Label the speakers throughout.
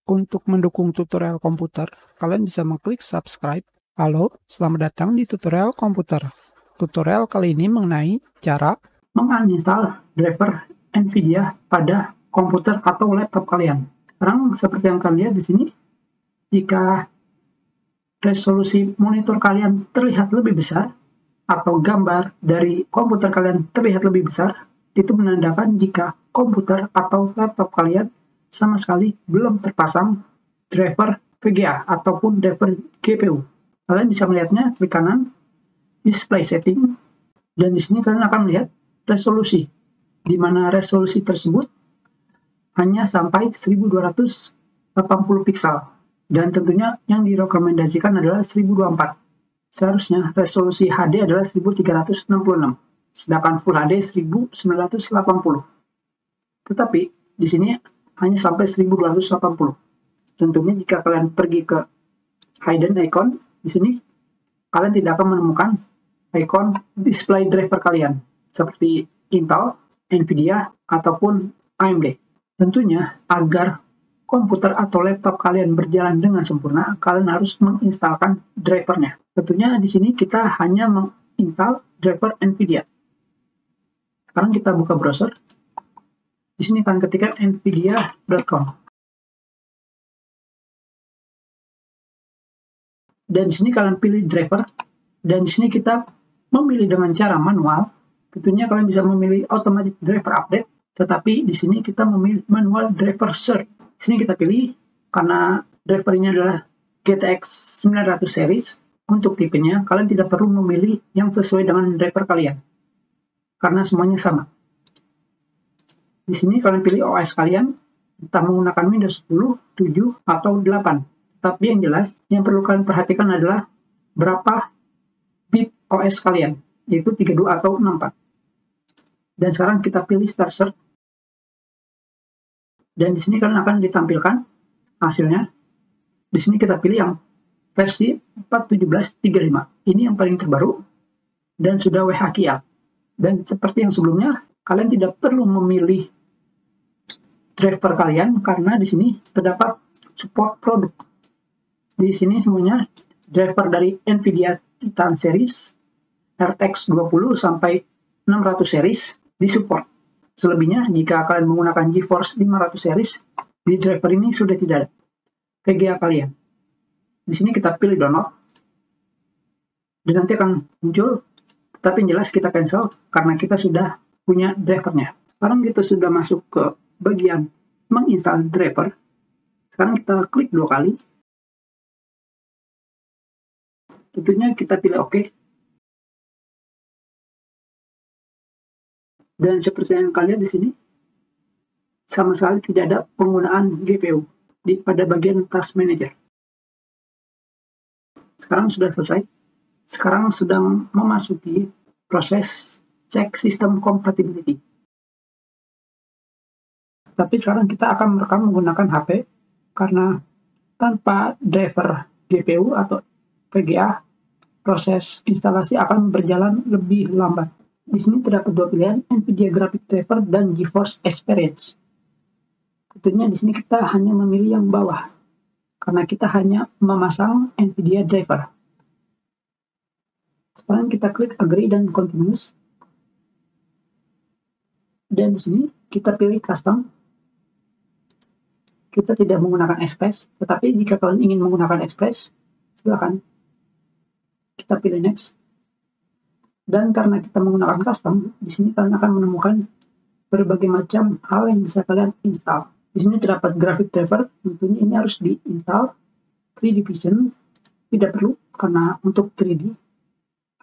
Speaker 1: Untuk mendukung tutorial komputer, kalian bisa mengklik subscribe. Halo, selamat datang di tutorial komputer. Tutorial kali ini mengenai cara menginstal driver NVIDIA pada komputer atau laptop kalian. Sekarang seperti yang kalian lihat di sini, jika resolusi monitor kalian terlihat lebih besar atau gambar dari komputer kalian terlihat lebih besar, itu menandakan jika komputer atau laptop kalian sama sekali belum terpasang driver VGA ataupun driver GPU. Kalian bisa melihatnya klik kanan, display setting, dan di sini kalian akan melihat resolusi, di mana resolusi tersebut hanya sampai 1280 pixel, dan tentunya yang direkomendasikan adalah 1024. Seharusnya resolusi HD adalah 1366, sedangkan Full HD 1980. Tetapi di sini hanya sampai 1280. Tentunya jika kalian pergi ke hidden icon, di sini kalian tidak akan menemukan icon display driver kalian seperti Intel, Nvidia, ataupun AMD. Tentunya agar komputer atau laptop kalian berjalan dengan sempurna, kalian harus menginstalkan drivernya. Tentunya di sini kita hanya menginstal driver Nvidia. Sekarang kita buka browser. Di sini kalian ketikkan nvidia.com. Dan di sini kalian pilih driver. Dan di sini kita memilih dengan cara manual. Tentunya kalian bisa memilih automatic driver update. Tetapi di sini kita memilih manual driver search. Di sini kita pilih karena driver ini adalah GTX 900 series. Untuk tipenya, kalian tidak perlu memilih yang sesuai dengan driver kalian. Karena semuanya sama. Di sini kalian pilih OS kalian, entah menggunakan Windows 10, 7, atau 8. Tapi yang jelas, yang perlu kalian perhatikan adalah berapa bit OS kalian, yaitu 32 atau 64. Dan sekarang kita pilih Start Search. Dan di sini kalian akan ditampilkan hasilnya. Di sini kita pilih yang versi 4.17.35. Ini yang paling terbaru dan sudah WHQL. Dan seperti yang sebelumnya, kalian tidak perlu memilih driver kalian karena di sini terdapat support produk. Di sini semuanya driver dari Nvidia Titan series, RTX 20 sampai 600 series disupport. Selebihnya jika kalian menggunakan GeForce 500 series, di driver ini sudah tidak ada VGA kalian. Di sini kita pilih download dan nanti akan muncul, tapi yang jelas kita cancel karena kita sudah punya drivernya. Sekarang kita sudah masuk ke bagian menginstal driver. Sekarang kita klik 2 kali. Tentunya kita pilih OK. Dan seperti yang kalian lihat di sini, sama sekali tidak ada penggunaan GPU pada bagian Task Manager. Sekarang sudah selesai. Sekarang sedang memasuki proses cek sistem compatibility. Tapi sekarang kita akan merekam menggunakan HP karena tanpa driver GPU atau VGA, proses instalasi akan berjalan lebih lambat. Di sini terdapat dua pilihan, Nvidia Graphic Driver dan GeForce Experience. Tentunya di sini kita hanya memilih yang bawah karena kita hanya memasang Nvidia Driver. Sekarang kita klik Agree dan Continuous. Dan di sini kita pilih Custom. Kita tidak menggunakan Express, tetapi jika kalian ingin menggunakan Express, silakan. Kita pilih Next. Dan karena kita menggunakan Custom, di sini kalian akan menemukan berbagai macam hal yang bisa kalian install. Di sini terdapat graphic driver, tentunya ini harus diinstal. 3D Vision tidak perlu karena untuk 3D.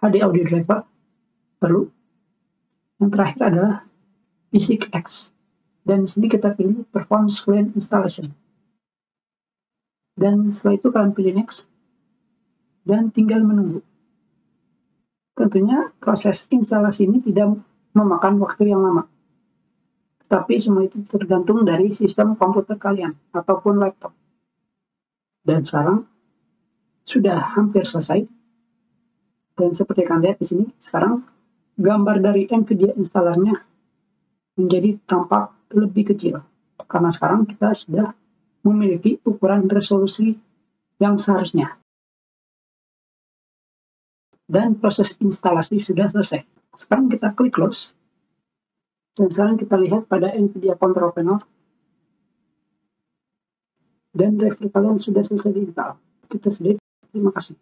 Speaker 1: HD Audio Driver perlu. Yang terakhir adalah PhysicX. Dan di sini kita pilih Perform Screen Installation. Dan setelah itu kalian pilih Next. Dan tinggal menunggu. Tentunya proses instalasi ini tidak memakan waktu yang lama. Tetapi semua itu tergantung dari sistem komputer kalian ataupun laptop. Dan sekarang sudah hampir selesai. Dan seperti kalian lihat di sini, sekarang gambar dari Nvidia installernya menjadi tampak lebih kecil. Karena sekarang kita sudah memiliki ukuran resolusi yang seharusnya. Dan proses instalasi sudah selesai. Sekarang kita klik close. Dan sekarang kita lihat pada NVIDIA Control Panel. Dan driver kalian sudah selesai diinstal. Kita sudah. Terima kasih.